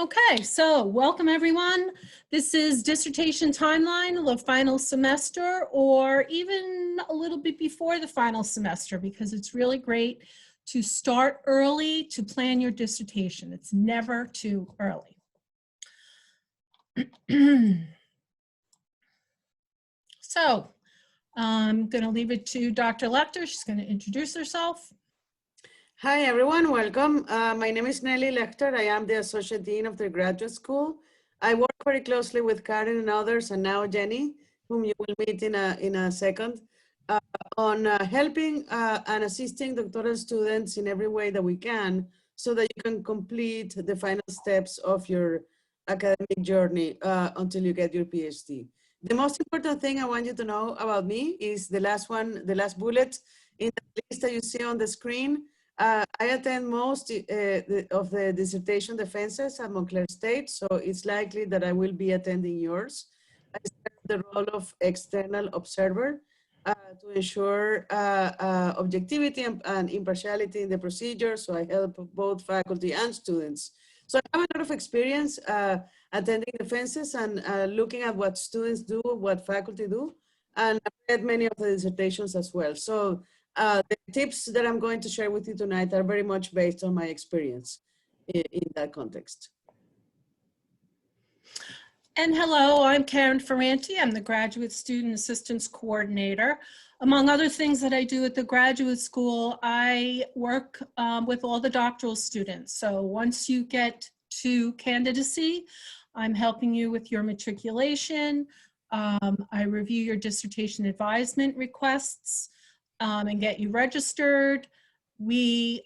Okay, so welcome everyone. This is dissertation timeline, the final semester, or even a little bit before the final semester, because it's really great to start early to plan your dissertation. It's never too early. So I'm going to leave it to Dr. Lecter. She's going to introduce herself. Hi, everyone. Welcome. My name is Nelly Lecter. I am the Associate Dean of the Graduate School. I work very closely with Karen and others, and now Jenny, whom you will meet in a second, on helping and assisting doctoral students in every way that we can so that you can complete the final steps of your academic journey until you get your PhD. The most important thing I want you to know about me is the last one, the last bullet in the list that you see on the screen. I attend most of the dissertation defenses at Montclair State, so it's likely that I will be attending yours. I serve the role of external observer to ensure objectivity and impartiality in the procedure, so I help both faculty and students. So I have a lot of experience attending defenses and looking at what students do, what faculty do, and I've read many of the dissertations as well. So the tips that I'm going to share with you tonight are very much based on my experience in that context. And hello, I'm Karen Ferranti. I'm the Graduate Student Assistance Coordinator. Among other things that I do at the graduate school, I work with all the doctoral students. So once you get to candidacy, I'm helping you with your matriculation. I review your dissertation advisement requests and get you registered. We,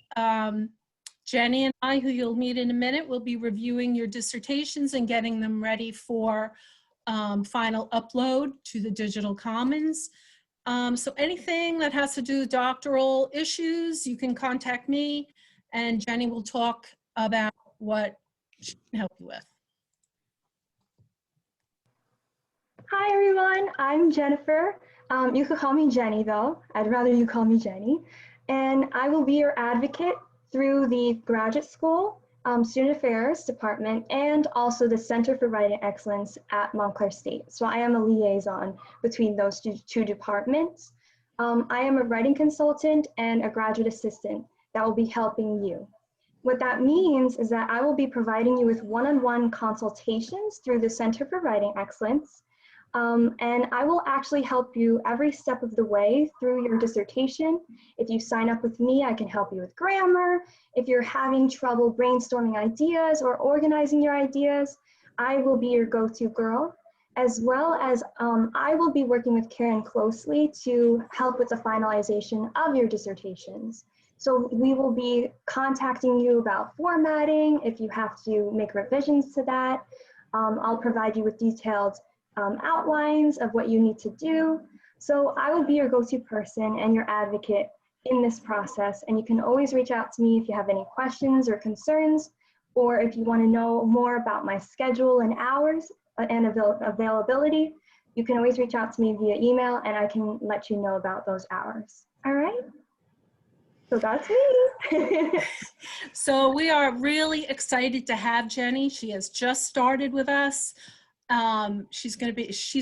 Jenny and I, who you'll meet in a minute, will be reviewing your dissertations and getting them ready for final upload to the Digital Commons. So anything that has to do with doctoral issues, you can contact me, and Jenny will talk about what she can help you with. Hi everyone, I'm Jennifer. You could call me Jenny though. I'd rather you call me Jenny. And I will be your advocate through the graduate school, student affairs department, and also the Center for Writing Excellence at Montclair State. So I am a liaison between those two departments. I am a writing consultant and a graduate assistant that will be helping you. What that means is that I will be providing you with one-on-one consultations through the Center for Writing Excellence. And I will actually help you every step of the way through your dissertation. If you sign up with me, I can help you with grammar. If you're having trouble brainstorming ideas or organizing your ideas, I will be your go-to girl, as well as I will be working with Karen closely to help with the finalization of your dissertations. So we will be contacting you about formatting, if you have to make revisions to that. I'll provide you with detailed outlines of what you need to do. So I will be your go-to person and your advocate in this process. And you can always reach out to me if you have any questions or concerns, or if you want to know more about my schedule and hours and availability, you can always reach out to me via email and I can let you know about those hours. All right. So that's me. So we are really excited to have Jenny. She has just started with us. She's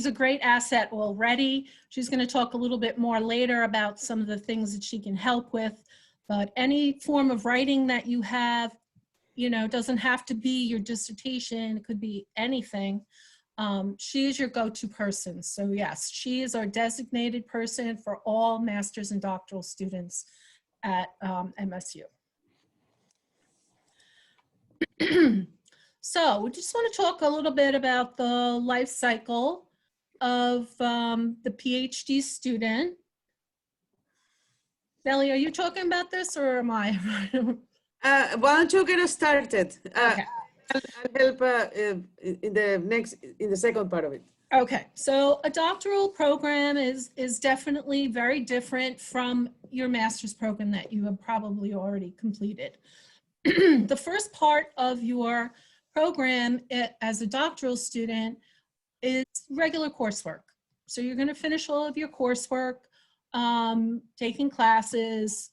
a great asset already. She's going to talk a little bit more later about some of the things that she can help with, but any form of writing that you have, you know, doesn't have to be your dissertation. It could be anything. She is your go-to person. So yes, she is our designated person for all master's and doctoral students at MSU. So we just want to talk a little bit about the life cycle of the PhD student. Nelly, are you talking about this or am I? Why don't you get us started? Okay. I'll help in the second part of it. Okay, so a doctoral program is definitely very different from your master's program that you have probably already completed. The first part of your program as a doctoral student is regular coursework. So you're going to finish all of your coursework, taking classes,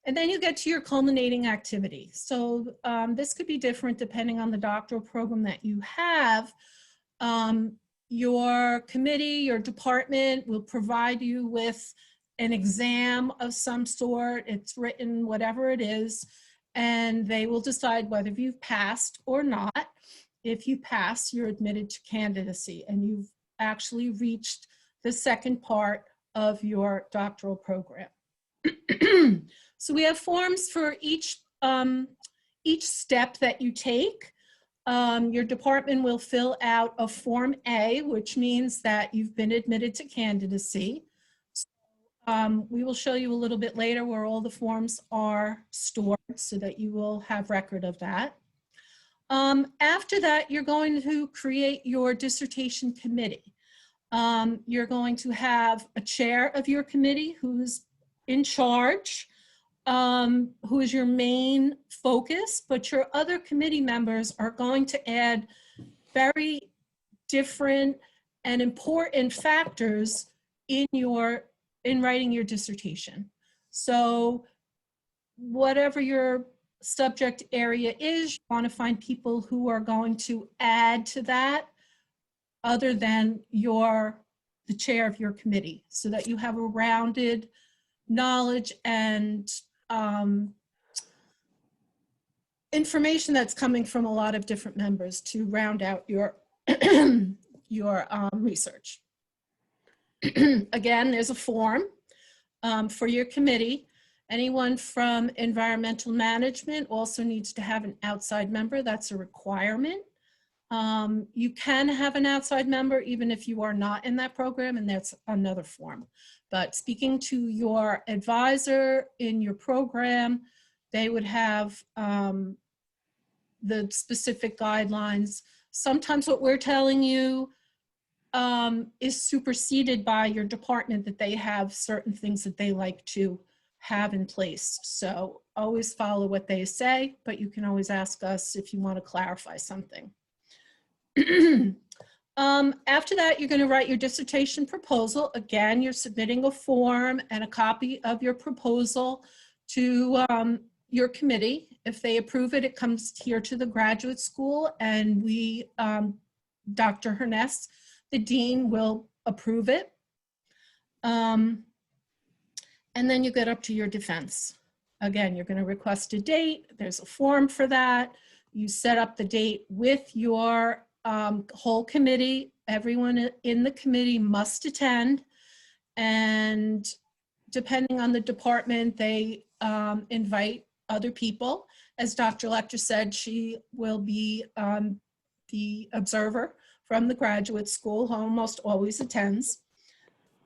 And then you get to your culminating activity. So this could be different depending on the doctoral program that you have. Your committee, your department will provide you with an exam of some sort. It's written, whatever it is, and they will decide whether you've passed or not. If you pass, you're admitted to candidacy, and you've actually reached the second part of your doctoral program. So we have forms for each step that you take. Your department will fill out a Form A, which means that you've been admitted to candidacy. So, we will show you a little bit later where all the forms are stored so that you will have record of that. After that, you're going to create your dissertation committee. You're going to have a chair of your committee who's in charge, who is your main focus, but your other committee members are going to add very different and important factors in writing your dissertation. So whatever your subject area is, you want to find people who are going to add to that other than the chair of your committee, so that you have a rounded knowledge and information that's coming from a lot of different members to round out your research. Again, there's a form for your committee. Anyone from environmental management also needs to have an outside member. That's a requirement. You can have an outside member even if you are not in that program, and that's another form. But speaking to your advisor in your program, they would have the specific guidelines. Sometimes what we're telling you is superseded by your department, that they have certain things that they like to have in place. So always follow what they say, but you can always ask us if you want to clarify something. After that, you're going to write your dissertation proposal. Again, you're submitting a form and a copy of your proposal to your committee. If they approve it, it comes here to the graduate school, and we, Dr. Herness, the dean, will approve it. And then you get up to your defense. Again, you're going to request a date. There's a form for that. You set up the date with your whole committee. Everyone in the committee must attend, and depending on the department, they invite other people. As Dr. Lecter said, she will be the observer from the graduate school, who almost always attends.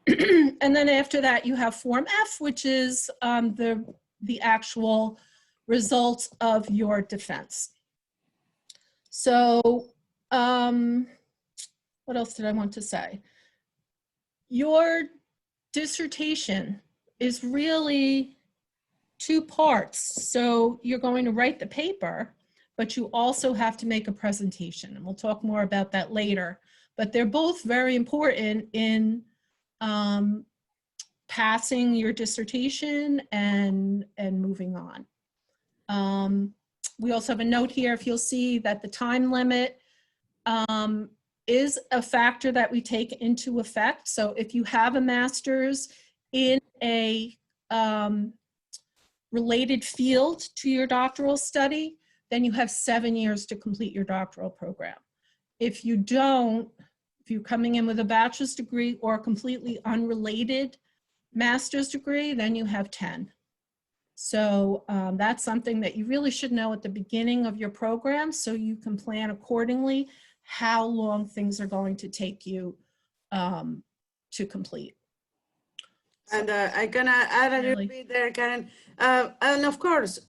And then after that, you have Form F, which is the actual results of your defense. So what else did I want to say? Your dissertation is really two parts. So you're going to write the paper, but you also have to make a presentation. And we'll talk more about that later. But they're both very important in passing your dissertation and moving on. We also have a note here, if you'll see that the time limit is a factor that we take into effect. So if you have a master's in a related field to your doctoral study, then you have 7 years to complete your doctoral program. If you don't, if you're coming in with a bachelor's degree or a completely unrelated master's degree, then you have 10. So that's something that you really should know at the beginning of your program, so you can plan accordingly how long things are going to take you to complete. And I'm gonna add a little bit there, Karen. And of course,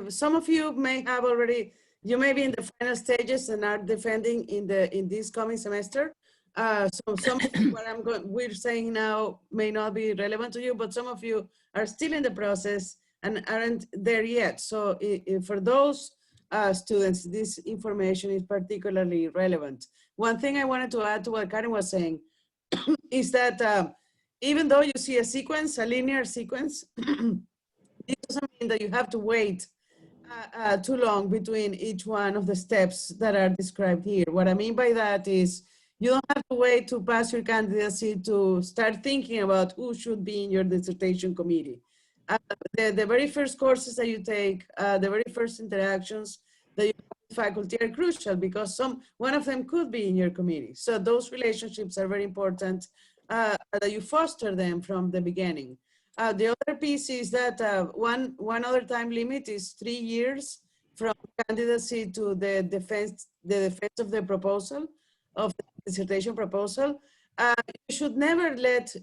some of you may have already, you may be in the final stages and are defending in this coming semester. So some of what we're saying now may not be relevant to you, but some of you are still in the process and aren't there yet. So for those students, this information is particularly relevant. One thing I wanted to add to what Karen was saying is that even though you see a sequence, a linear sequence, This doesn't mean that you have to wait too long between each one of the steps that are described here. What I mean by that is you don't have to wait to pass your candidacy to start thinking about who should be in your dissertation committee. The very first courses that you take, the very first interactions that you have with faculty are crucial because one of them could be in your committee. So those relationships are very important that you foster them from the beginning. The other piece is that one other time limit is 3 years from candidacy to the defense of the proposal, of the dissertation proposal. You should never let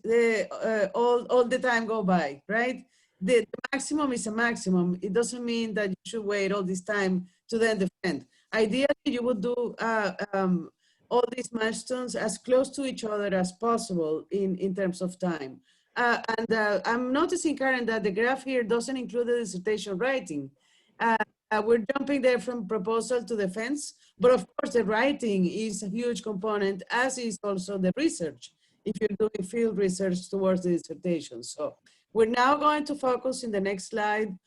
all the time go by, right? The maximum is a maximum. It doesn't mean that you should wait all this time to then defend. Ideally, you would do all these milestones as close to each other as possible in terms of time. I'm noticing, Karen, that the graph here doesn't include the dissertation writing. We're jumping there from proposal to defense, but of course the writing is a huge component, as is also the research, if you're doing field research towards the dissertation. So we're now going to focus in the next slide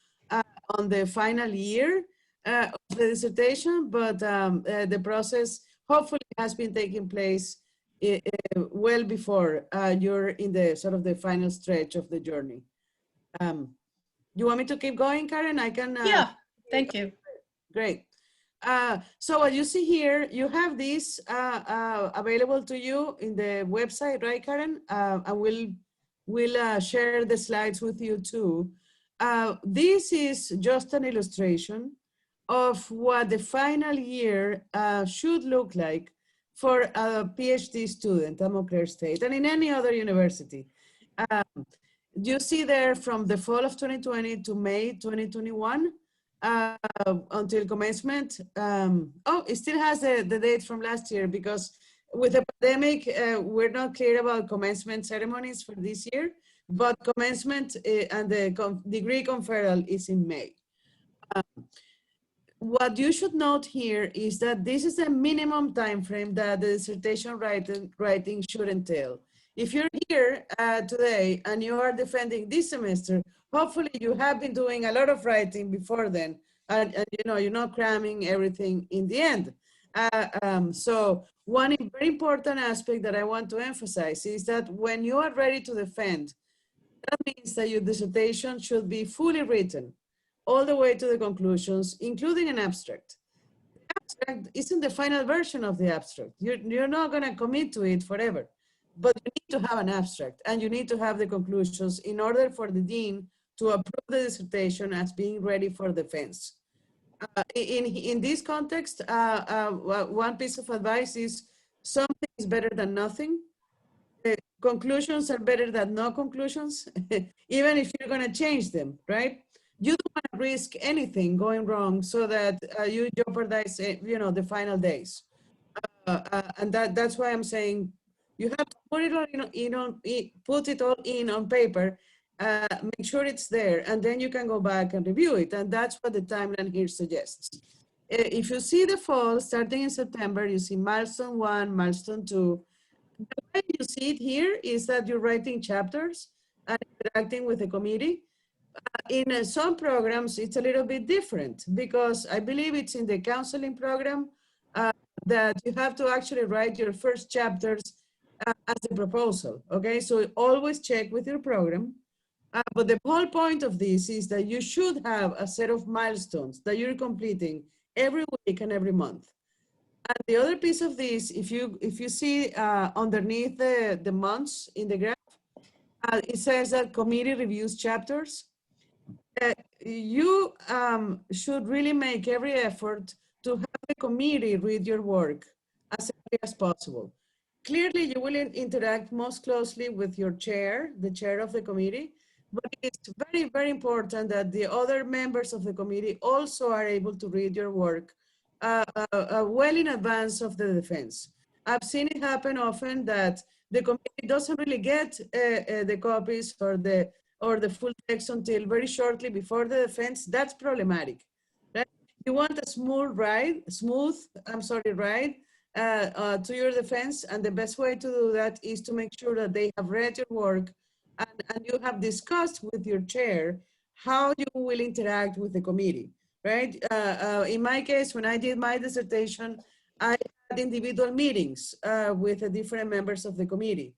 on the final year of the dissertation, but the process hopefully has been taking place well before you're in the sort of the final stretch of the journey. You want me to keep going, Karen? I can. Yeah, thank you. Great. So what you see here, you have this available to you in the website, right, Karen? And we'll share the slides with you too. This is just an illustration of what the final year should look like for a PhD student at Montclair State and in any other university. You see there from the fall of 2020 to May 2021 until commencement. Oh, it still has the date from last year because with the pandemic, we're not clear about commencement ceremonies for this year, but commencement and the degree conferral is in May. What you should note here is that this is the minimum time frame that the dissertation writing should entail. If you're here today and you are defending this semester, hopefully you have been doing a lot of writing before then, and you know, you're not cramming everything in the end. So one very important aspect that I want to emphasize is that when you are ready to defend, that means that your dissertation should be fully written all the way to the conclusions, including an abstract. The abstract isn't the final version of the abstract. You're not going to commit to it forever, but you need to have an abstract and you need to have the conclusions in order for the dean to approve the dissertation as being ready for defense. In this context, one piece of advice is something is better than nothing. Conclusions are better than no conclusions, even if you're going to change them, right? You don't want to risk anything going wrong so that you jeopardize, you know, the final days. And that's why I'm saying you have to put it all put it all in on paper, make sure it's there, and then you can go back and review it. And that's what the timeline here suggests. If you see the fall, starting in September, you see milestone 1, milestone 2. The way you see it here is that you're writing chapters and interacting with the committee. In some programs, it's a little bit different because I believe it's in the counseling program that you have to actually write your first chapters as a proposal, okay? So always check with your program. But the whole point of this is that you should have a set of milestones that you're completing every week and every month. And the other piece of this, if you see underneath the months in the graph, it says that committee reviews chapters. You should really make every effort to have the committee read your work as early as possible. Clearly, you will interact most closely with your chair, the chair of the committee, but it's very, very important that the other members of the committee also are able to read your work well in advance of the defense. I've seen it happen often that the committee doesn't really get the copies or the full text until very shortly before the defense. That's problematic. Right? You want a smooth ride to your defense, and the best way to do that is to make sure that they have read your work and you have discussed with your chair how you will interact with the committee, right? In my case, when I did my dissertation, I had individual meetings with the different members of the committee.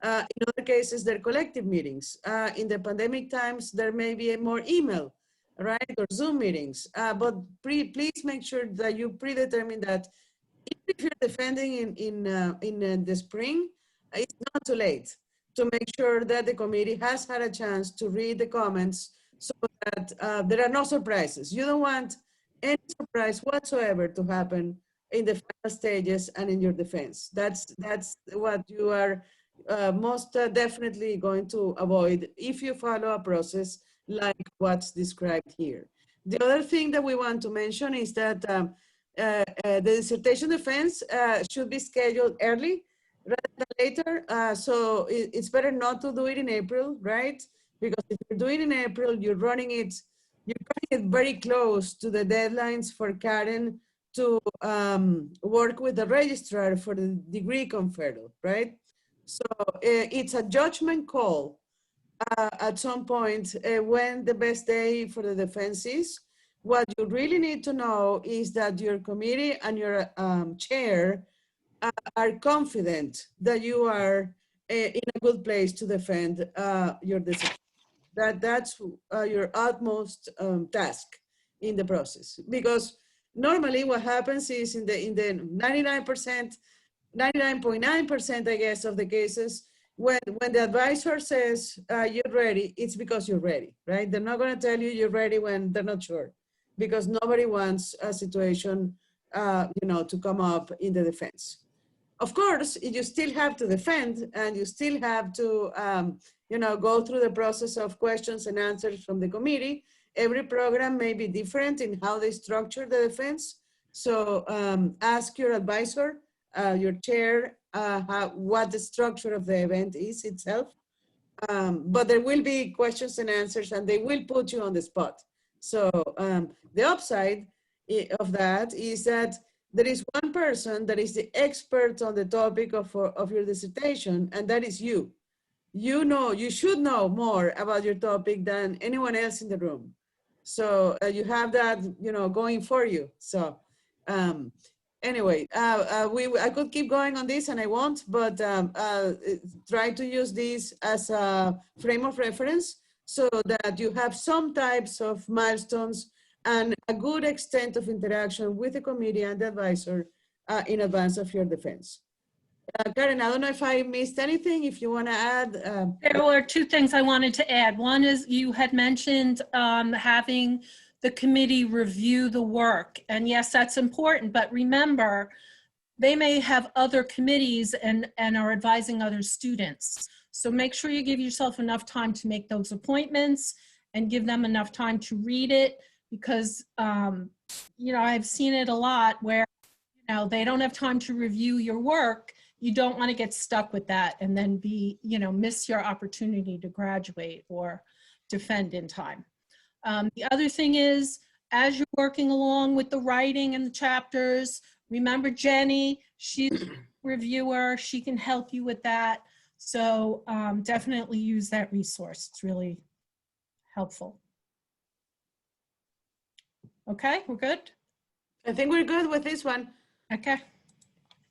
In other cases, they're collective meetings. In the pandemic times, there may be a more email, right, or Zoom meetings. But please make sure that you predetermine that if you're defending in the spring, it's not too late to make sure that the committee has had a chance to read the comments so that there are no surprises. You don't want any surprise whatsoever to happen in the final stages and in your defense. That's what you are most definitely going to avoid if you follow a process like what's described here. The other thing that we want to mention is that the dissertation defense should be scheduled early rather than later. So it's better not to do it in April, right? Because if you're doing it in April, you're running it very close to the deadlines for Karen to work with the registrar for the degree conferral, right? So it's a judgment call at some point when the best day for the defense is. What you really need to know is that your committee and your chair are confident that you are in a good place to defend your decision. That's your utmost task in the process. Because normally what happens is in the 99.9%, I guess, of the cases, when the advisor says you're ready, it's because you're ready, right? They're not going to tell you you're ready when they're not sure, because nobody wants a situation, to come up in the defense. Of course, you still have to defend, and you still have to, go through the process of questions and answers from the committee. Every program may be different in how they structure the defense. So ask your advisor, your chair, what the structure of the event is itself. But there will be questions and answers, and they will put you on the spot. So the upside of that is that there is one person that is the expert on the topic of your dissertation, and that is you. You should know more about your topic than anyone else in the room. So you have that, going for you. So anyway, I could keep going on this and I won't, but try to use this as a frame of reference so that you have some types of milestones and a good extent of interaction with the committee and the advisor in advance of your defense. Karen, I don't know if I missed anything, if you want to add. There were two things I wanted to add. One is you had mentioned having the committee review the work. And yes, that's important, but remember, they may have other committees and are advising other students. So make sure you give yourself enough time to make those appointments and give them enough time to read it, because, I've seen it a lot where, they don't have time to review your work. You don't want to get stuck with that and then miss your opportunity to graduate or defend in time. The other thing is, as you're working along with the writing and the chapters, remember Jenny, she's a reviewer, she can help you with that. So definitely use that resource. It's really helpful. Okay, we're good? I think we're good with this one. Okay.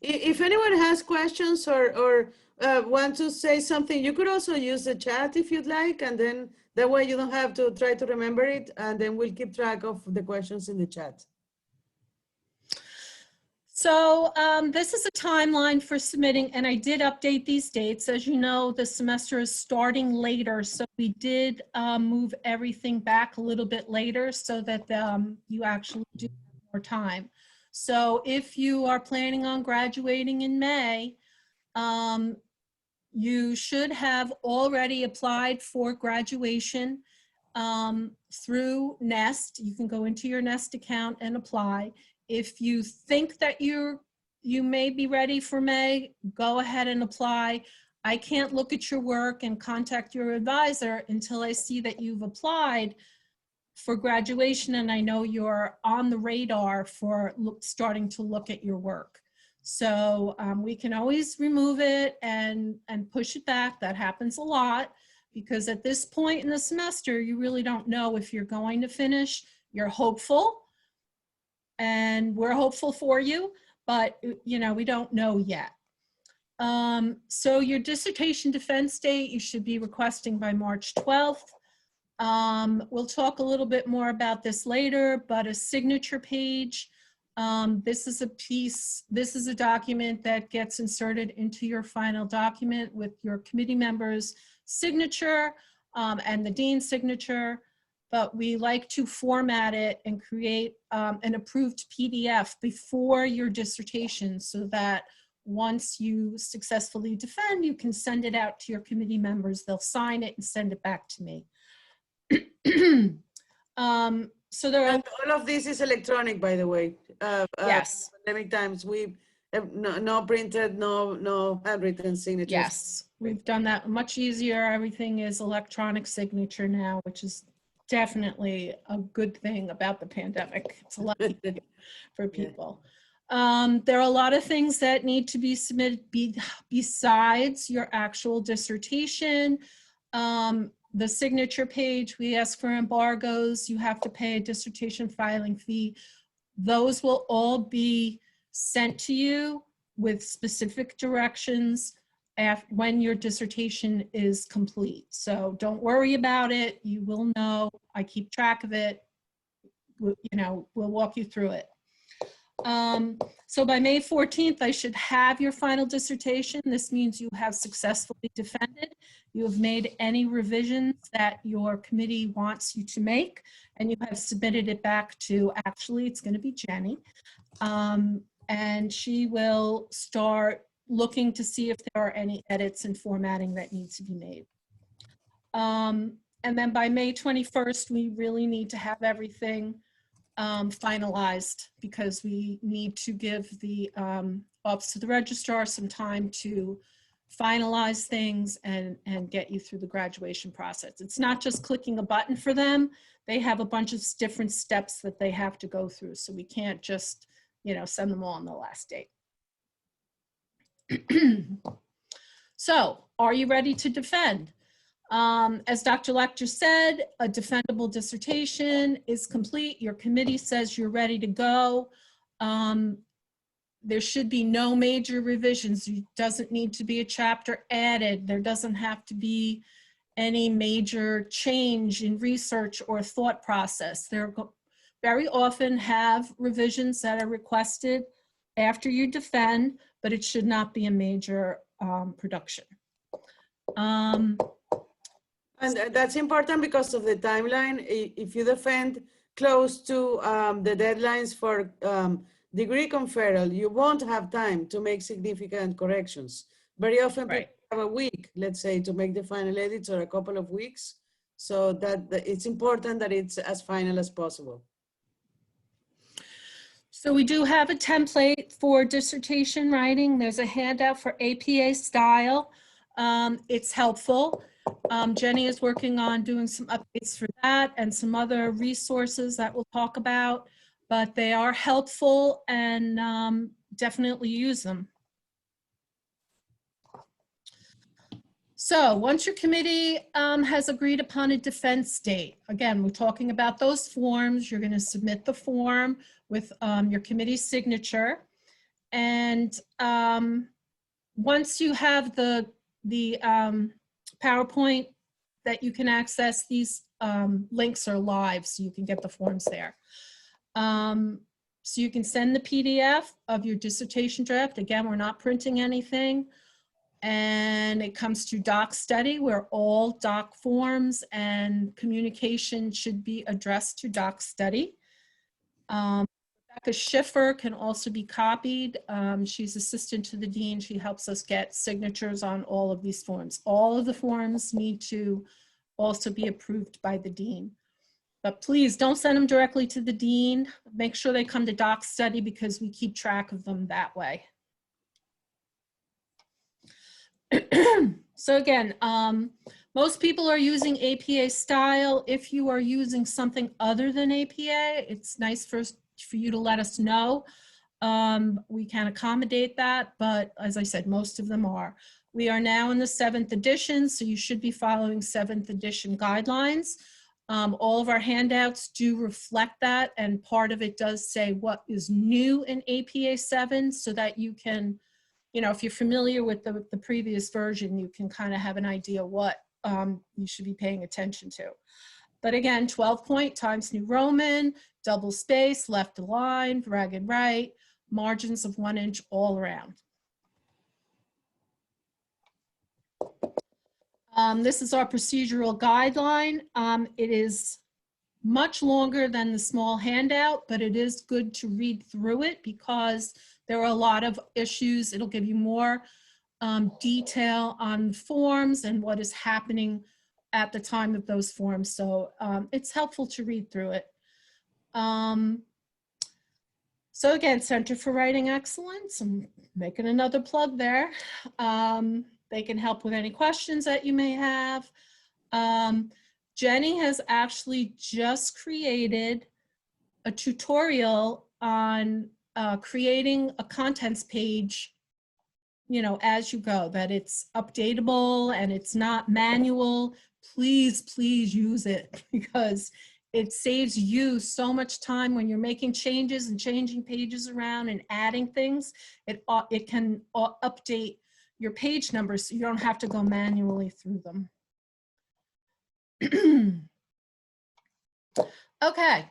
If anyone has questions or want to say something, you could also use the chat if you'd like, and then that way you don't have to try to remember it, and then we'll keep track of the questions in the chat. So this is a timeline for submitting, and I did update these dates. As you know, the semester is starting later, so we did move everything back a little bit later so that you actually do have more time. So if you are planning on graduating in May, you should have already applied for graduation through Nest. You can go into your Nest account and apply. If you think that you may be ready for May, go ahead and apply. I can't look at your work and contact your advisor until I see that you've applied for graduation and I know you're on the radar for starting to look at your work. So we can always remove it and push it back. That happens a lot because at this point in the semester, you really don't know if you're going to finish. You're hopeful, and we're hopeful for you, but you know, we don't know yet. So your dissertation defense date, you should be requesting by March 12th. We'll talk a little bit more about this later, but a signature page, this is a document that gets inserted into your final document with your committee members' signature and the dean's signature, but we like to format it and create an approved PDF before your dissertation so that once you successfully defend, you can send it out to your committee members. They'll sign it and send it back to me. So there are, And all of this is electronic, by the way. yes, Pandemic times, we have no printed, no handwritten signatures. yes, we've done that much easier. Everything is electronic signature now, which is definitely a good thing about the pandemic. It's a lot easier for people. There are a lot of things that need to be submitted besides your actual dissertation. The signature page, we ask for embargoes. You have to pay a dissertation filing fee. Those will all be sent to you with specific directions when your dissertation is complete. So don't worry about it. You will know. I keep track of it. You know, we'll walk you through it. So by May 14th, I should have your final dissertation. This means you have successfully defended. You have made any revisions that your committee wants you to make, and you have submitted it back to, actually, it's going to be Jenny. And she will start looking to see if there are any edits and formatting that needs to be made. And then by May 21st, we really need to have everything finalized, because we need to give the Office of the Registrar some time to finalize things and get you through the graduation process. It's not just clicking a button for them. They have a bunch of different steps that they have to go through. So we can't just, you know, send them all on the last date. So, are you ready to defend? As Dr. Lecter said, a defendable dissertation is complete. Your committee says you're ready to go. There should be no major revisions. There doesn't need to be a chapter added. There doesn't have to be any major change in research or thought process. There very often have revisions that are requested after you defend, but it should not be a major production. And that's important because of the timeline. If you defend close to the deadlines for degree conferral, you won't have time to make significant corrections. Very often Right. people have a week, let's say, to make the final edits, or a couple of weeks. So that it's important that it's as final as possible. So we do have a template for dissertation writing. There's a handout for APA style. It's helpful. Jenny is working on doing some updates for that and some other resources that we'll talk about, but they are helpful, and definitely use them. So once your committee has agreed upon a defense date, again, we're talking about those forms. You're going to submit the form with your committee's signature. And once you have the PowerPoint that you can access, these links are live, so you can get the forms there. So you can send the PDF of your dissertation draft. Again, we're not printing anything. And it comes to Doc Study, where all doc forms and communication should be addressed to Doc Study. Rebecca Schiffer can also be copied. She's assistant to the dean. She helps us get signatures on all of these forms. All of the forms need to also be approved by the dean. But please don't send them directly to the dean. Make sure they come to Doc Study, because we keep track of them that way. So again, most people are using APA style. If you are using something other than APA, it's nice for you to let us know. We can accommodate that, but as I said, most of them are. We are now in the 7th edition, so you should be following 7th edition guidelines. All of our handouts do reflect that, and part of it does say what is new in APA 7 so that you can, you know, if you're familiar with the previous version, you can kind of have an idea what you should be paying attention to. But again, 12-point, Times New Roman, double space, left aligned, ragged right, margins of 1 inch all around. This is our procedural guideline. It is much longer than the small handout, but it is good to read through it because there are a lot of issues. It'll give you more detail on forms and what is happening at the time of those forms. So it's helpful to read through it. So again, Center for Writing Excellence, I'm making another plug there. They can help with any questions that you may have. Jenny has actually just created a tutorial on creating a contents page, you know, as you go, that it's updatable and it's not manual. Please, please use it because it saves you so much time when you're making changes and changing pages around and adding things. It can update your page numbers so you don't have to go manually through them. Okay,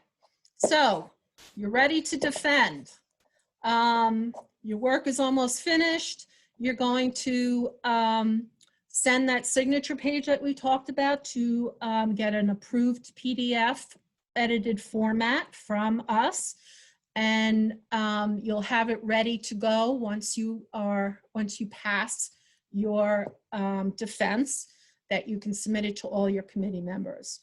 so you're ready to defend. Your work is almost finished. You're going to send that signature page that we talked about to get an approved PDF edited format from us. And you'll have it ready to go once you pass your defense, that you can submit it to all your committee members.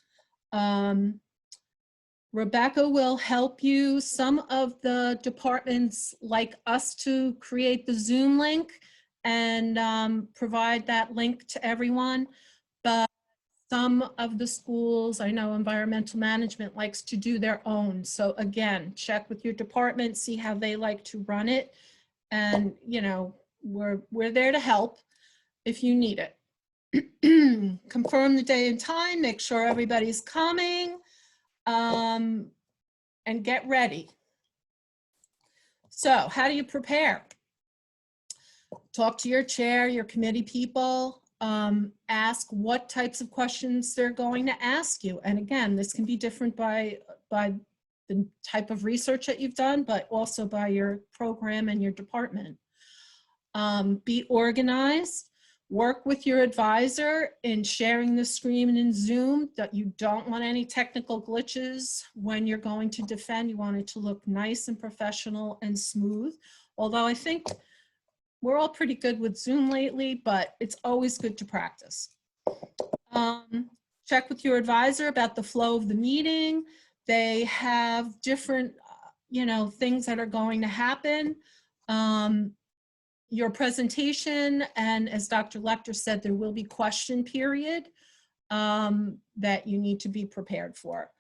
Rebecca will help you. Some of the departments like us to create the Zoom link and provide that link to everyone, but some of the schools, I know environmental management likes to do their own. So again, check with your department, see how they like to run it. And you know, we're there to help if you need it. Confirm the day and time, make sure everybody's coming, and get ready. So how do you prepare? Talk to your chair, your committee people. Ask what types of questions they're going to ask you. And again, this can be different by the type of research that you've done, but also by your program and your department. Be organized. Work with your advisor in sharing the screen in Zoom. That you don't want any technical glitches when you're going to defend. You want it to look nice and professional and smooth. Although I think we're all pretty good with Zoom lately, but it's always good to practice. Check with your advisor about the flow of the meeting. They have different, you know, things that are going to happen. Your presentation, and as Dr. Lecter said, there will be question period that you need to be prepared for.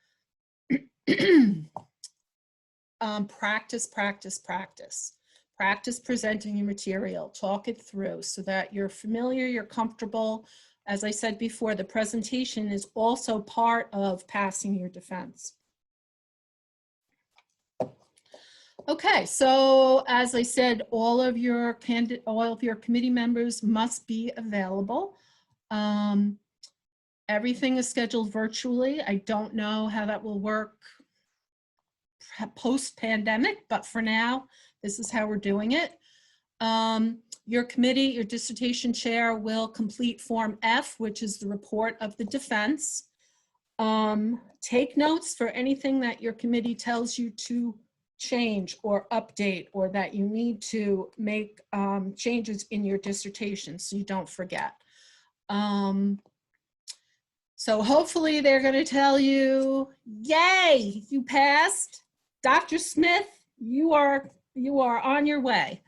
Practice, practice, practice. Practice presenting your material, talk it through so that you're familiar, you're comfortable. As I said before, the presentation is also part of passing your defense. Okay, so as I said, all of your committee members must be available. Everything is scheduled virtually. I don't know how that will work post-pandemic, but for now, this is how we're doing it. Your committee, your dissertation chair will complete Form F, which is the report of the defense. Take notes for anything that your committee tells you to change or update, or that you need to make changes in your dissertation so you don't forget. So hopefully they're going to tell you, yay, you passed. Dr. Smith, you are on your way.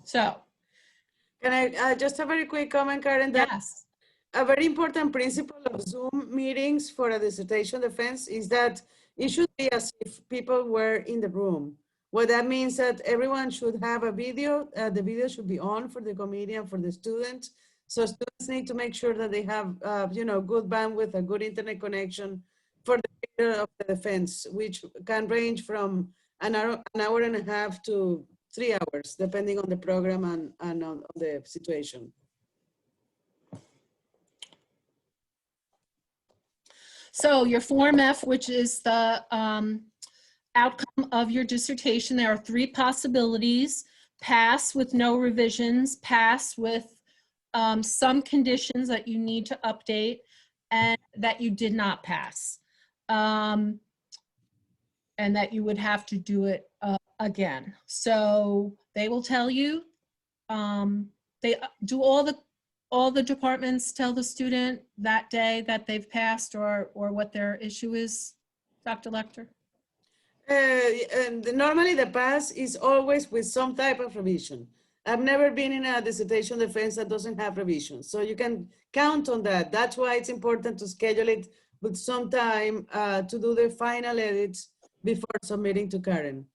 So. Can I just a very quick comment, Karen? That Yes. a very important principle of Zoom meetings for a dissertation defense is that it should be as if people were in the room. What that means that everyone should have a video. The video should be on for the committee and for the students. So students need to make sure that they have, good bandwidth, a good internet connection for the period of the defense, which can range from an hour and a half to 3 hours, depending on the program and on the situation. So your Form F, which is the outcome of your dissertation, there are 3 possibilities: pass with no revisions, pass with some conditions that you need to update, and that you did not pass. And that you would have to do it again. So they will tell you, they do all the departments tell the student that day that they've passed or what their issue is, Dr. Lecter? And normally the pass is always with some type of revision. I've never been in a dissertation defense that doesn't have revision. So you can count on that. That's why it's important to schedule it with some time to do the final edits before submitting to Karen.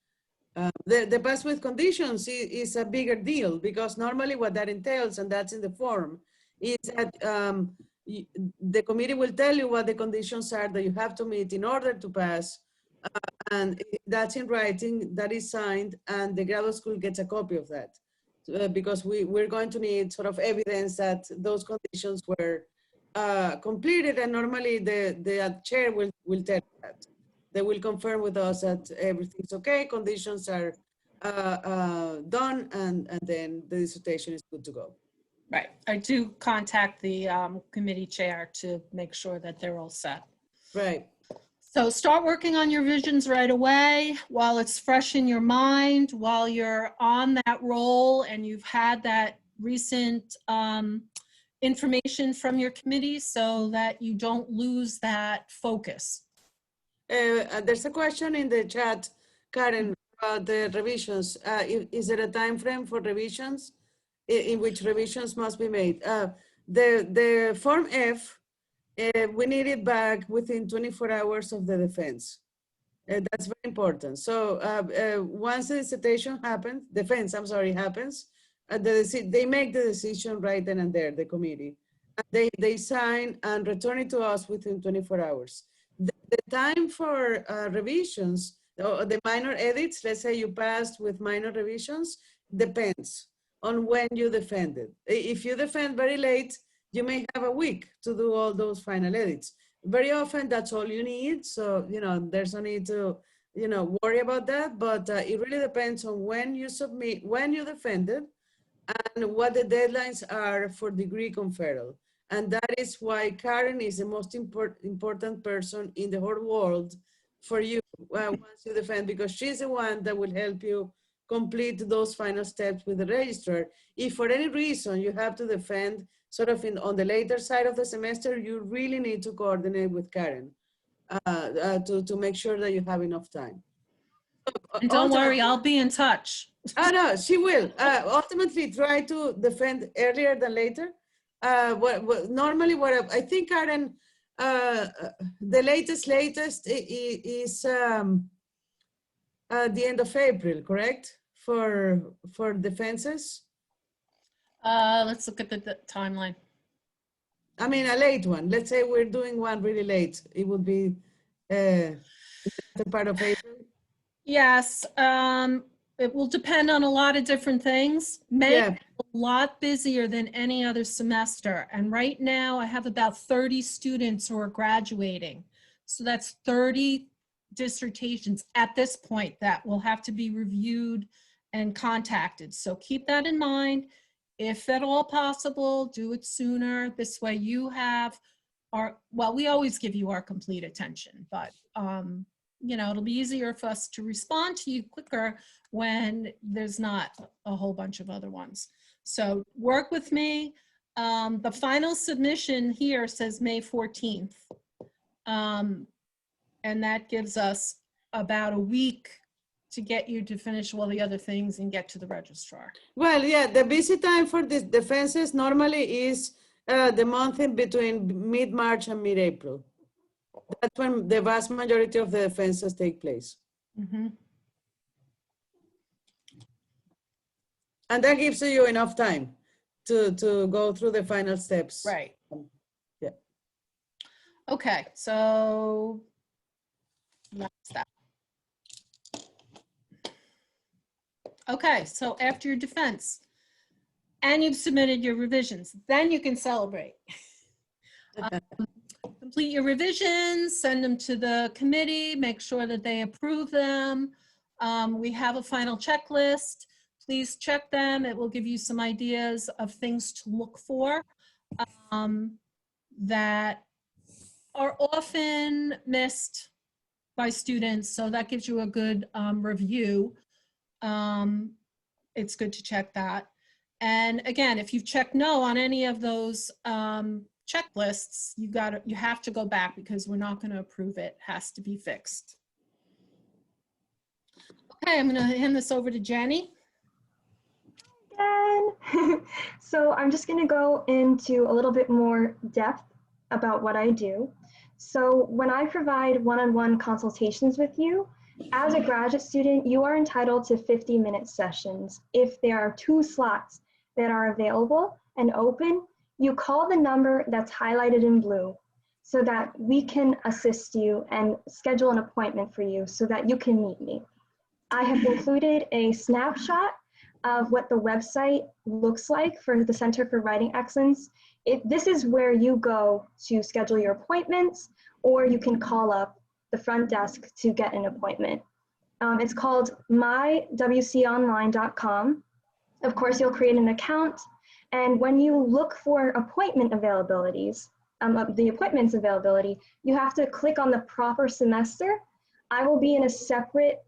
The pass with conditions is a bigger deal, because normally what that entails, and that's in the form, is that the committee will tell you what the conditions are that you have to meet in order to pass. And that's in writing, that is signed, and the graduate school gets a copy of that. Because we're going to need sort of evidence that those conditions were completed, and normally the chair will tell you that. They will confirm with us that everything's okay, conditions are done, and then the dissertation is good to go. Right. I do contact the committee chair to make sure that they're all set. Right. So start working on your visions right away while it's fresh in your mind, while you're on that roll and you've had that recent information from your committee, so that you don't lose that focus. There's a question in the chat, Karen, about the revisions. Is there a time frame for revisions in which revisions must be made? The Form F, we need it back within 24 hours of the defense. That's very important. So once the dissertation happens, happens, they make the decision right then and there, the committee. They sign and return it to us within 24 hours. The time for revisions, the minor edits, let's say you passed with minor revisions, depends on when you defended. If you defend very late, you may have a week to do all those final edits. Very often that's all you need. So, there's no need to, worry about that, but it really depends on when you submit, when you defended, and what the deadlines are for degree conferral. And that is why Karen is the most important person in the whole world for you once you defend, because she's the one that will help you complete those final steps with the registrar. If for any reason you have to defend sort of on the later side of the semester, you really need to coordinate with Karen to make sure that you have enough time. And don't worry, I'll be in touch. Oh, no, she will. Ultimately, try to defend earlier than later. Normally, what I think, Karen, the latest is the end of April, correct? For defenses. Let's look at the timeline. I mean, a late one. Let's say we're doing one really late. It would be the part of April. Yes, it will depend on a lot of different things. May Yeah. is a lot busier than any other semester. And right now I have about 30 students who are graduating. So that's 30 dissertations at this point that will have to be reviewed and contacted. So keep that in mind. If at all possible, do it sooner. This way you have we always give you our complete attention, but it'll be easier for us to respond to you quicker when there's not a whole bunch of other ones. So work with me. The final submission here says May 14th. And that gives us about a week to get you to finish all the other things and get to the registrar. Well, yeah, the busy time for the defenses normally is the month in between mid-March and mid-April. That's when the vast majority of the defenses take place. Mm-hmm. And that gives you enough time to go through the final steps. Right. Yeah. Okay, so that's that. Okay, so after your defense and you've submitted your revisions, then you can celebrate. Complete your revisions, send them to the committee, make sure that they approve them. We have a final checklist. Please check them. It will give you some ideas of things to look for that are often missed by students. So that gives you a good review. It's good to check that. And again, if you've checked no on any of those checklists, you have to go back because we're not going to approve it. It has to be fixed. Okay, I'm going to hand this over to Jenny. Again. So I'm just going to go into a little bit more depth about what I do. So when I provide one-on-one consultations with you, as a graduate student, you are entitled to 50-minute sessions. If there are 2 slots that are available and open, you call the number that's highlighted in blue so that we can assist you and schedule an appointment for you so that you can meet me. I have included a snapshot of what the website looks like for the Center for Writing Excellence. This is where you go to schedule your appointments, or you can call up the front desk to get an appointment. It's called mywconline.com. Of course, you'll create an account, and when you look for appointment availabilities, the appointments availability, you have to click on the proper semester. I will be in a separate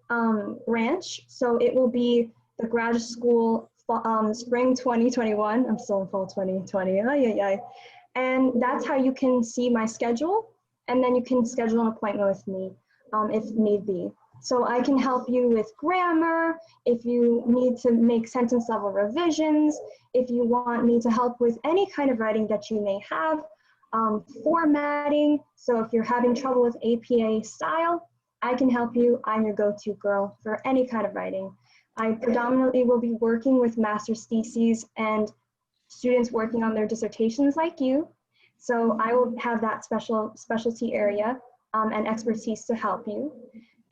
branch, so it will be the graduate school spring 2021. I'm still in fall 2020. And that's how you can see my schedule, and then you can schedule an appointment with me if need be. So I can help you with grammar, if you need to make sentence level revisions, if you want me to help with any kind of writing that you may have, formatting. So if you're having trouble with APA style, I can help you. I'm your go-to girl for any kind of writing. I predominantly will be working with master's theses and students working on their dissertations like you. So I will have that specialty area and expertise to help you.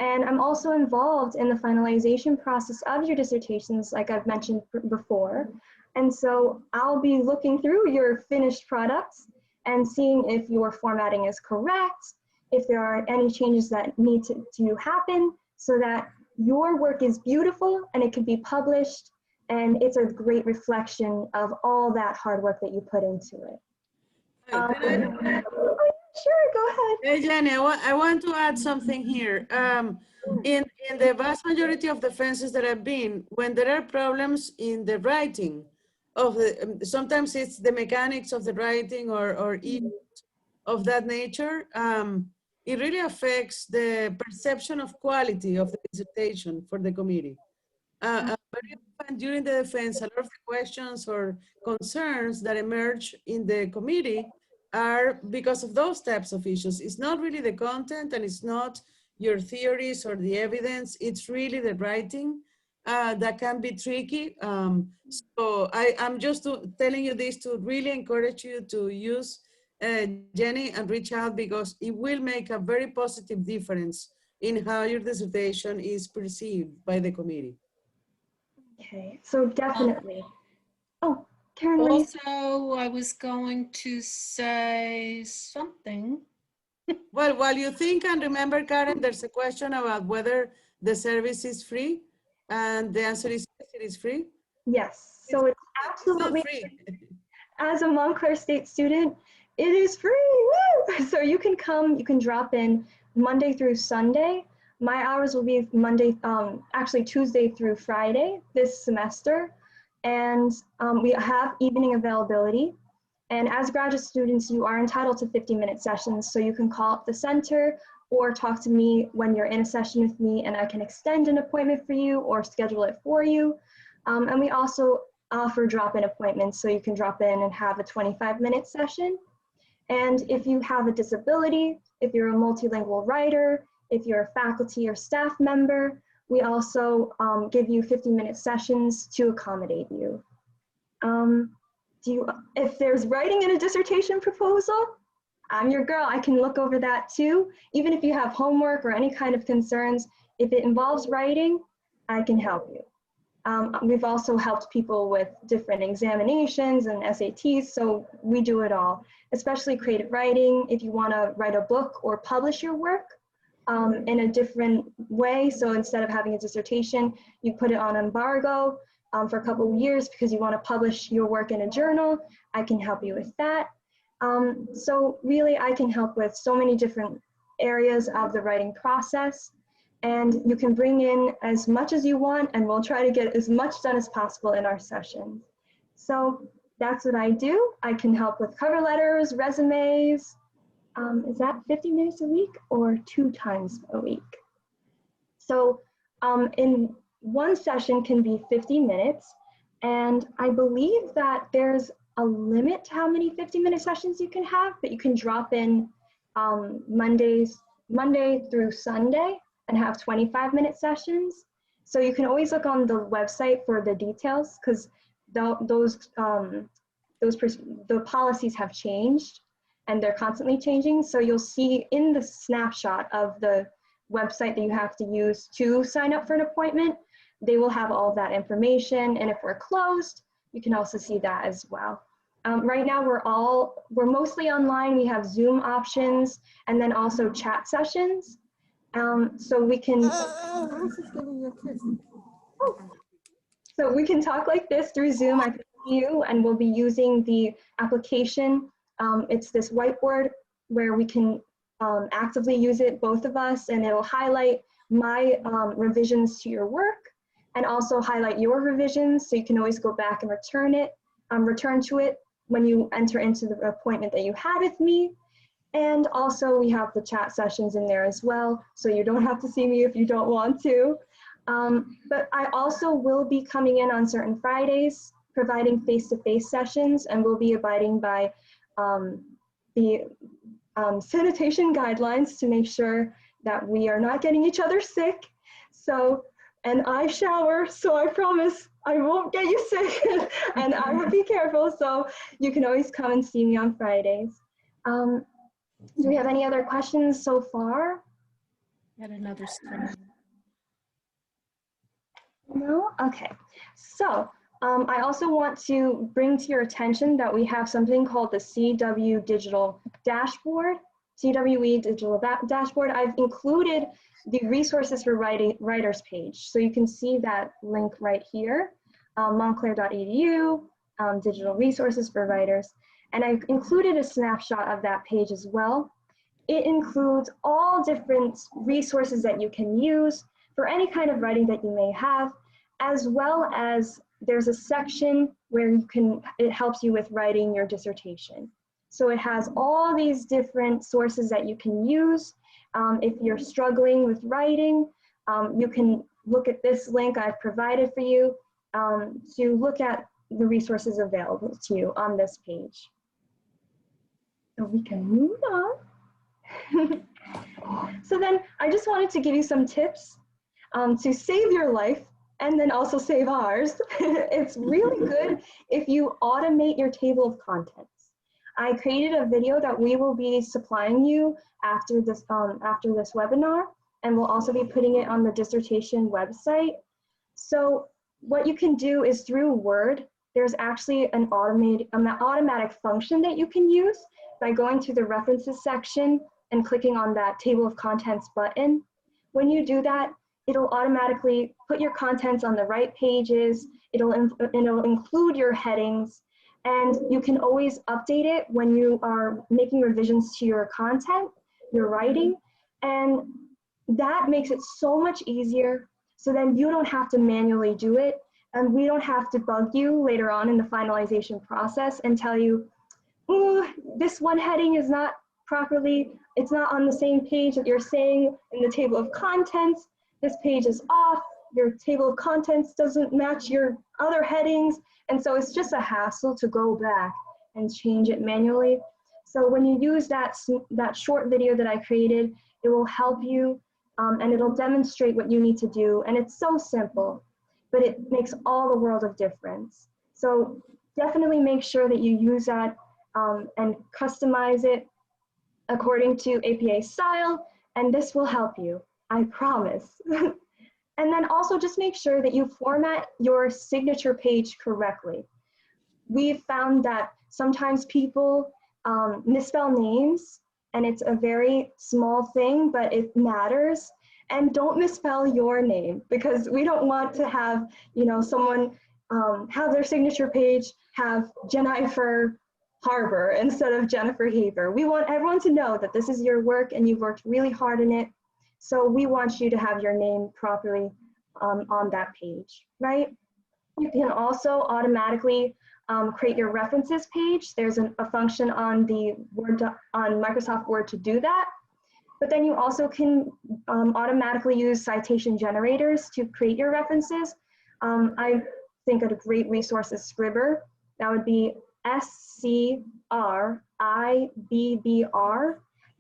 And I'm also involved in the finalization process of your dissertations, like I've mentioned before. And so I'll be looking through your finished products and seeing if your formatting is correct, if there are any changes that need to happen so that your work is beautiful and it can be published, and it's a great reflection of all that hard work that you put into it. Sure, go ahead. Hey, Jenny, I want to add something here. In the vast majority of defenses that I've been, when there are problems in the writing of the, sometimes it's the mechanics of the writing or issues of that nature, it really affects the perception of quality of the dissertation for the committee. Very often during the defense, a lot of the questions or concerns that emerge in the committee are because of those types of issues. It's not really the content, and it's not your theories or the evidence. It's really the writing that can be tricky. So I'm just telling you this to really encourage you to use Jenny and reach out, because it will make a very positive difference in how your dissertation is perceived by the committee. Okay, so definitely. Oh, Karen, Also, I was going to say something. Well, while you think and remember, Karen, there's a question about whether the service is free, and the answer is yes, it is free. Yes, so it's absolutely free. As a Montclair State student, it is free. Woo! So you can come, you can drop in Monday through Sunday. My hours will be actually Tuesday through Friday this semester. And we have evening availability. And as graduate students, you are entitled to 50-minute sessions. So you can call up the center or talk to me when you're in a session with me, and I can extend an appointment for you or schedule it for you. And we also offer drop-in appointments, so you can drop in and have a 25-minute session. And if you have a disability, if you're a multilingual writer, if you're a faculty or staff member, We also give you 50-minute sessions to accommodate you. If there's writing in a dissertation proposal, I'm your girl. I can look over that too. Even if you have homework or any kind of concerns, if it involves writing, I can help you. We've also helped people with different examinations and SATs, so we do it all, especially creative writing. If you want to write a book or publish your work in a different way, so instead of having a dissertation, you put it on embargo for a couple of years because you want to publish your work in a journal, I can help you with that. So really, I can help with so many different areas of the writing process. And you can bring in as much as you want, and we'll try to get as much done as possible in our sessions. So that's what I do. I can help with cover letters, resumes. Is that 50 minutes a week or 2 times a week? So in one session can be 50 minutes. And I believe that there's a limit to how many 50-minute sessions you can have, but you can drop in Monday through Sunday and have 25-minute sessions. So you can always look on the website for the details, because the policies have changed and they're constantly changing. So you'll see in the snapshot of the website that you have to use to sign up for an appointment, they will have all that information. And if we're closed, you can also see that as well. Right now we're mostly online. We have Zoom options and then also chat sessions. So we can, so we can talk like this through Zoom. I can see you, and we'll be using the application. It's this whiteboard where we can actively use it, both of us, and it'll highlight my revisions to your work and also highlight your revisions, so you can always go back and return to it when you enter into the appointment that you had with me. And also we have the chat sessions in there as well, so you don't have to see me if you don't want to. But I also will be coming in on certain Fridays, providing face-to-face sessions, and we'll be abiding by the sanitation guidelines to make sure that we are not getting each other sick. So, and I shower, so I promise I won't get you sick, and I will be careful, so you can always come and see me on Fridays. Do we have any other questions so far? Got another screen. No? Okay. So I also want to bring to your attention that we have something called the CW Digital Dashboard, CWE Digital Dashboard. I've included the resources for writers page. So you can see that link right here, montclair.edu, digital resources for writers. And I've included a snapshot of that page as well. It includes all different resources that you can use for any kind of writing that you may have, as well as there's a section where it helps you with writing your dissertation. So it has all these different sources that you can use. If you're struggling with writing, you can look at this link I've provided for you to look at the resources available to you on this page. So we can move on. So then I just wanted to give you some tips to save your life and then also save ours. It's really good if you automate your table of contents. I created a video that we will be supplying you after this webinar, and we'll also be putting it on the dissertation website. So what you can do is through Word, there's actually an automatic function that you can use by going to the references section and clicking on that table of contents button. When you do that, it'll automatically put your contents on the right pages. It'll include your headings, and you can always update it when you are making revisions to your content, your writing, and that makes it so much easier. So then you don't have to manually do it, and we don't have to bug you later on in the finalization process and tell you, ooh, this one heading is not properly, it's not on the same page that you're saying in the table of contents. This page is off, your table of contents doesn't match your other headings. And so it's just a hassle to go back and change it manually. So when you use that short video that I created, it will help you and it'll demonstrate what you need to do. And it's so simple, but it makes all the world of difference. So definitely make sure that you use that and customize it according to APA style, and this will help you, I promise. And then also just make sure that you format your signature page correctly. We've found that sometimes people misspell names, and it's a very small thing, but it matters. And don't misspell your name, because we don't want to have, you know, someone have their signature page have Jennifer Harbor instead of Jennifer Haber. We want everyone to know that this is your work and you've worked really hard in it. So we want you to have your name properly on that page, right? You can also automatically create your references page. There's a function on the on Microsoft Word to do that. But then you also can automatically use citation generators to create your references. I think a great resource is Scribbr. That would be SCRIBBR.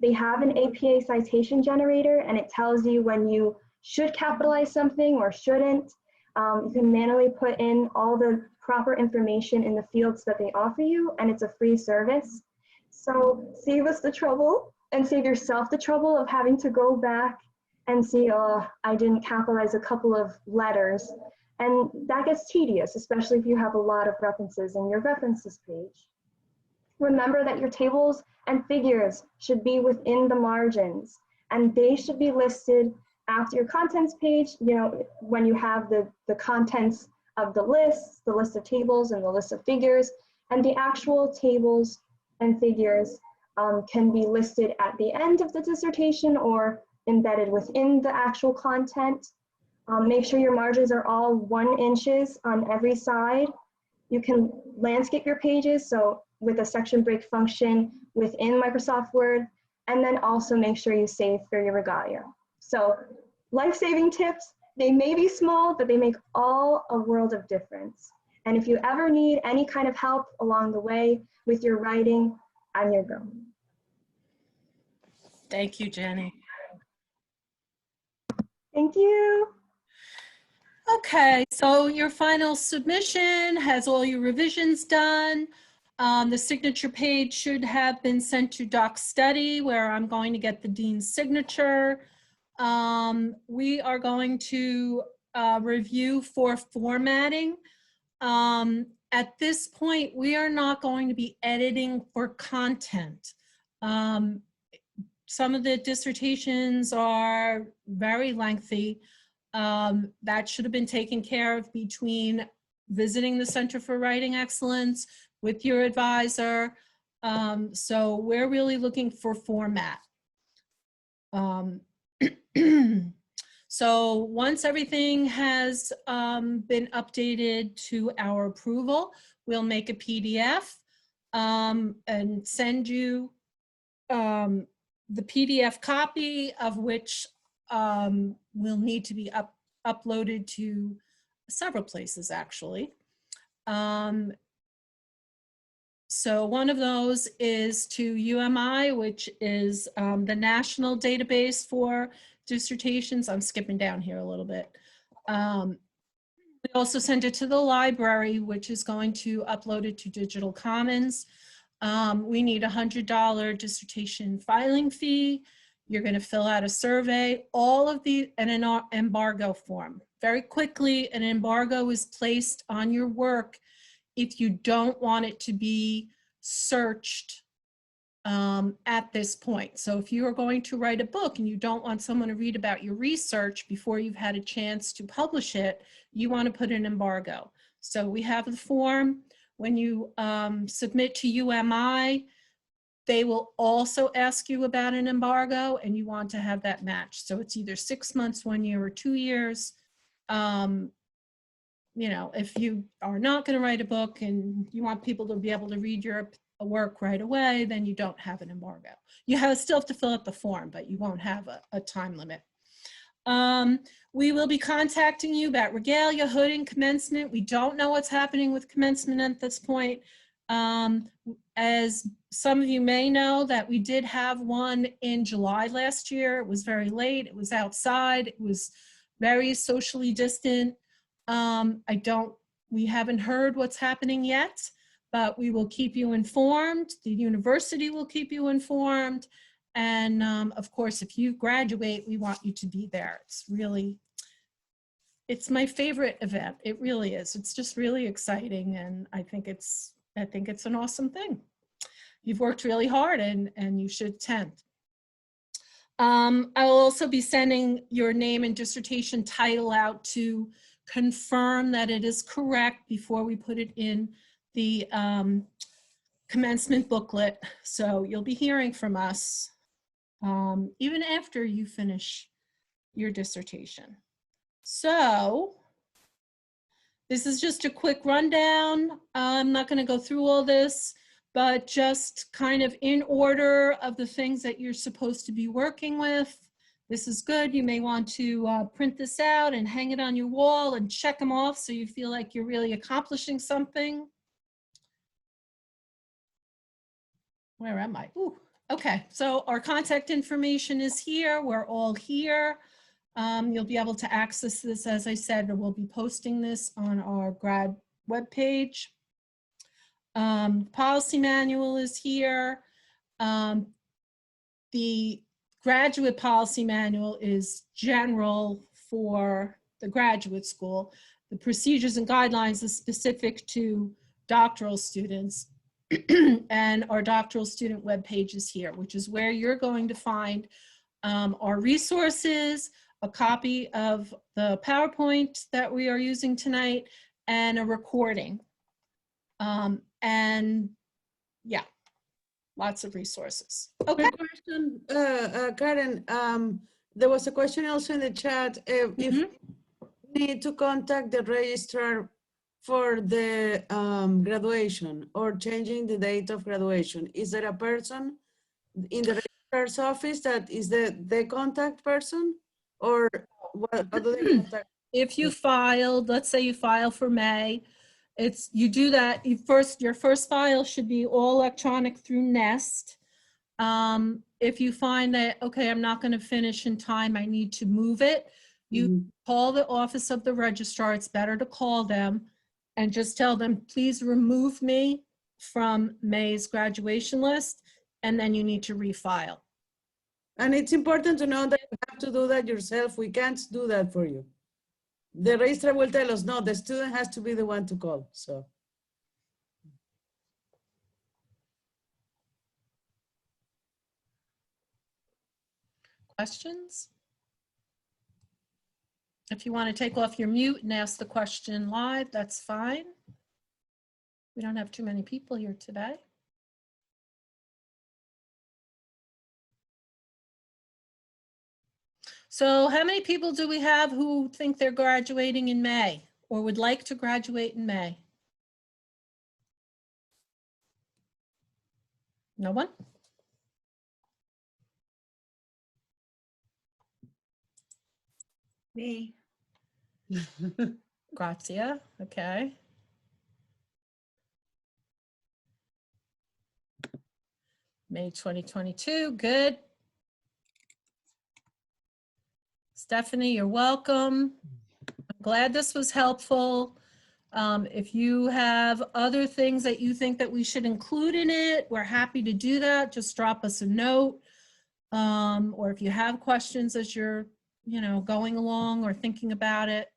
They have an APA citation generator, and it tells you when you should capitalize something or shouldn't. You can manually put in all the proper information in the fields that they offer you, and it's a free service. So save us the trouble and save yourself the trouble of having to go back and see, oh, I didn't capitalize a couple of letters. And that gets tedious, especially if you have a lot of references in your references page. Remember that your tables and figures should be within the margins, and they should be listed after your contents page, you know, when you have the contents of the list of tables and the list of figures, and the actual tables and figures can be listed at the end of the dissertation or embedded within the actual content. Make sure your margins are all 1 inch on every side. You can landscape your pages, so with a section break function within Microsoft Word, and then also make sure you save for your regalia. So life-saving tips, they may be small, but they make all a world of difference. And if you ever need any kind of help along the way with your writing, I'm your girl. Thank you, Jenny. Thank you. Okay, so your final submission has all your revisions done. The signature page should have been sent to Doc Study, where I'm going to get the dean's signature. We are going to review for formatting. At this point, we are not going to be editing for content. Some of the dissertations are very lengthy. That should have been taken care of between visiting the Center for Writing Excellence with your advisor. So we're really looking for format. So once everything has been updated to our approval, we'll make a PDF and send you the PDF copy, of which will need to be uploaded to several places, actually. So one of those is to UMI, which is the national database for dissertations. I'm skipping down here a little bit. We also send it to the library, which is going to upload it to Digital Commons. We need a $100 dissertation filing fee. You're going to fill out a survey, all of the, and an embargo form. Very quickly, an embargo is placed on your work if you don't want it to be searched at this point. So if you are going to write a book and you don't want someone to read about your research before you've had a chance to publish it, you want to put an embargo. So we have the form. When you submit to UMI, they will also ask you about an embargo, and you want to have that matched. So it's either 6 months, 1 year, or 2 years. You know, if you are not going to write a book and you want people to be able to read your work right away, then you don't have an embargo. You still have to fill out the form, but you won't have a time limit. We will be contacting you about regalia, hood, and commencement. We don't know what's happening with commencement at this point. As some of you may know that we did have one in July last year. It was very late. It was outside. It was very socially distant. We haven't heard what's happening yet, but we will keep you informed. The university will keep you informed. And of course, if you graduate, we want you to be there. It's my favorite event. It really is. It's just really exciting. And I think it's an awesome thing. You've worked really hard and you should attend. I will also be sending your name and dissertation title out to confirm that it is correct before we put it in the commencement booklet. So you'll be hearing from us even after you finish your dissertation. So this is just a quick rundown. I'm not going to go through all this, but just kind of in order of the things that you're supposed to be working with. This is good. You may want to print this out and hang it on your wall and check them off so you feel like you're really accomplishing something. Where am I? Ooh, okay, so our contact information is here. We're all here. You'll be able to access this, as I said, and we'll be posting this on our grad webpage. Policy manual is here. The graduate policy manual is general for the graduate school. The procedures and guidelines is specific to doctoral students. And our doctoral student webpage is here, which is where you're going to find our resources, a copy of the PowerPoint that we are using tonight, and a recording. And yeah, lots of resources. Okay. Quick question, Karen. There was a question also in the chat. If you need to contact the registrar for the graduation or changing the date of graduation, is there a person in the registrar's office that is the contact person, or what? How do they contact? If you filed, let's say you file for May, you do that. Your first file should be all electronic through Nest. If you find that, okay, I'm not going to finish in time, I need to move it, you call the office of the registrar. It's better to call them and just tell them, please remove me from May's graduation list, and then you need to refile. And it's important to know that you have to do that yourself. We can't do that for you. The registrar will tell us, no, the student has to be the one to call, so. Questions? If you want to take off your mute and ask the question live, that's fine. We don't have too many people here today. So how many people do we have who think they're graduating in May or would like to graduate in May? No one? Me. Grazia, okay. May 2022, good. Stephanie, you're welcome. I'm glad this was helpful. If you have other things that you think that we should include in it, we're happy to do that. Just drop us a note. Or if you have questions as you're, going along or thinking about it.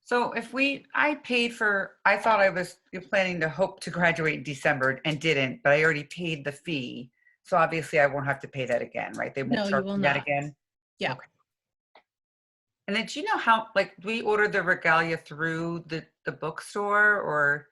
So I thought I was planning to hope to graduate in December and didn't, but I already paid the fee. So obviously I won't have to pay that again, right? They won't No, you charge will me that not. again? Yeah. Okay. And then do you know how, do we order the regalia through the bookstore or?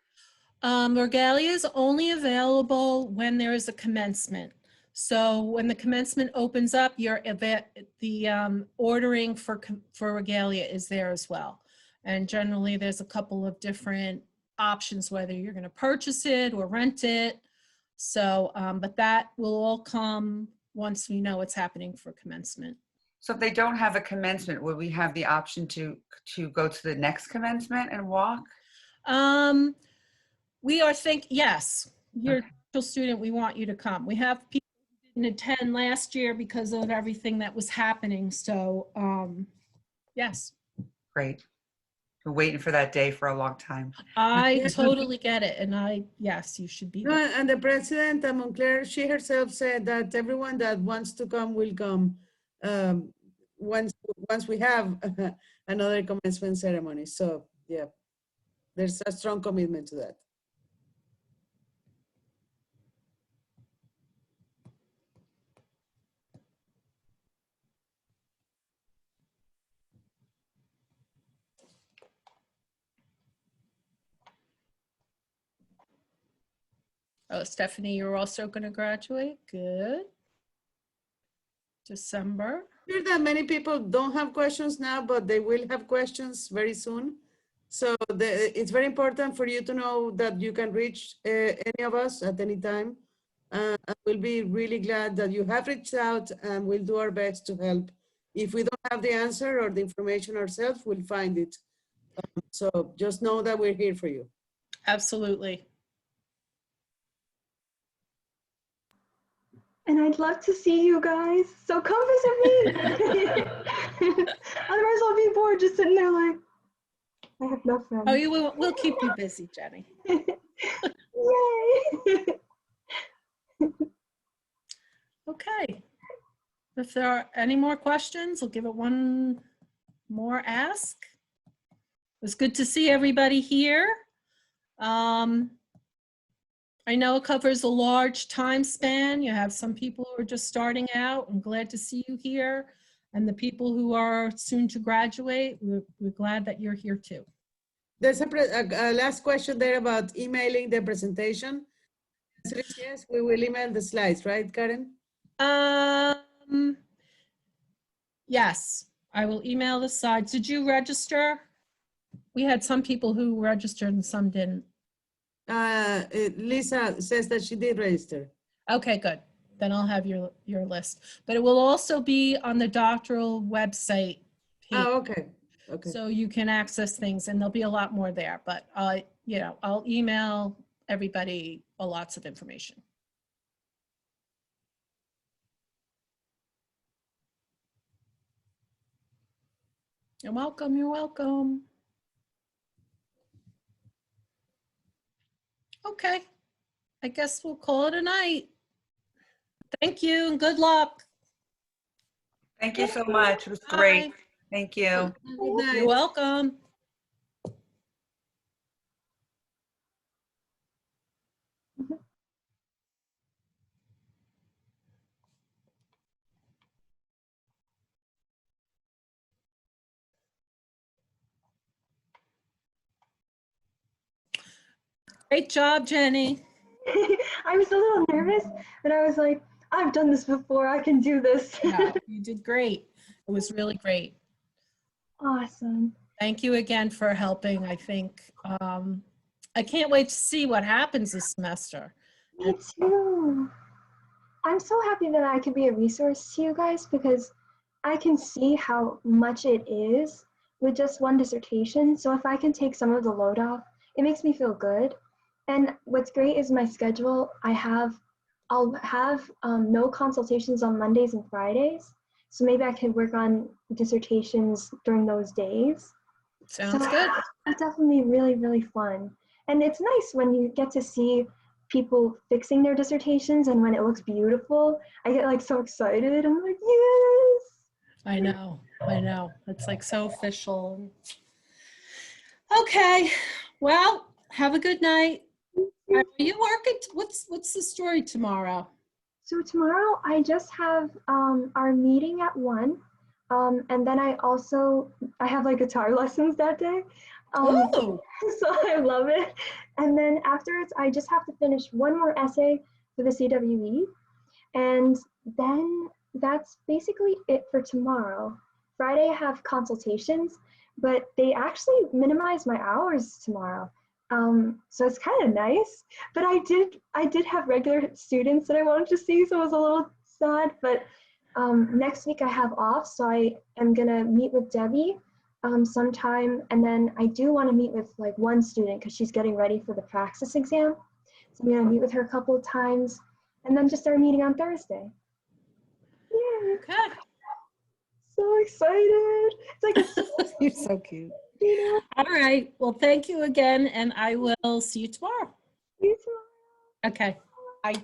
Regalia is only available when there is a commencement. So when the commencement opens up, the ordering for regalia is there as well. And generally there's a couple of different options, whether you're going to purchase it or rent it. So, but that will all come once we know what's happening for commencement. So if they don't have a commencement, would we have the option to go to the next commencement and walk? We are yes, you're a doctoral student, we want you to come. We have people who didn't attend last year because of everything that was happening. So, yes, Great. Been waiting for that day for a long time. I totally get it. And yes, you should be No, there. and the president, Montclair, she herself said that everyone that wants to come will come once we have another commencement ceremony. So yeah, there's a strong commitment to that. Oh, Stephanie, you're also going to graduate. Good. December. Sure that many people don't have questions now, but they will have questions very soon. So it's very important for you to know that you can reach any of us at any time. And we'll be really glad that you have reached out, and we'll do our best to help. If we don't have the answer or the information ourselves, we'll find it. So just know that we're here for you. Absolutely. And I'd love to see you guys. So come visit me. Otherwise, I'll be bored just sitting there like, I have no friends. Oh, we'll keep you busy, Jenny. Yay. Okay. If there are any more questions, I'll give it one more ask. It was good to see everybody here. I know it covers a large time span. You have some people who are just starting out. I'm glad to see you here. And the people who are soon to graduate, we're glad that you're here too. There's a last question there about emailing the presentation. Yes, we will email the slides, right, Karen? Yes, I will email the slides. Did you register? We had some people who registered and some didn't. Lisa says that she did register. Okay, good. Then I'll have your list. But it will also be on the doctoral website page. Oh, okay. Okay. So you can access things, and there'll be a lot more there. But I'll email everybody lots of information. You're welcome. You're welcome. Okay. I guess we'll call it a night. Thank you and good luck. Thank you so much. It was great. Bye. Thank you. Good night. You're welcome. Great job, Jenny. I was a little nervous, but I was like, I've done this before. I can do this. No, you did great. It was really great. Awesome. Thank you again for helping. I think I can't wait to see what happens this semester. Me too. I'm so happy that I could be a resource to you guys because I can see how much it is with just one dissertation. So if I can take some of the load off, it makes me feel good. And what's great is my schedule. I'll have no consultations on Mondays and Fridays. So maybe I can work on dissertations during those days. Sounds So good. It's definitely really, really fun. And it's nice when you get to see people fixing their dissertations, and when it looks beautiful, I get like so excited. I'm like, yes. I know. It's like so official. Okay. Well, have a good night. Are you working? What's the story tomorrow? So tomorrow I just have our meeting at 1. And then I have like guitar lessons that day. Oh, So I love it. And then afterwards, I just have to finish one more essay for the CWE. And then that's basically it for tomorrow. Friday I have consultations, but they actually minimize my hours tomorrow. So it's kind of nice, but I did have regular students that I wanted to see, so it was a little sad, but next week I have off, so I am gonna meet with Debbie sometime. And then I do want to meet with like one student because she's getting ready for the praxis exam. So I'm going to meet with her a couple of times and then just start meeting on Thursday. Yeah, Okay. so excited. It's like a You're so cute. you know, All right. Well, thank you again, and I will see you tomorrow. you too. Okay. Bye.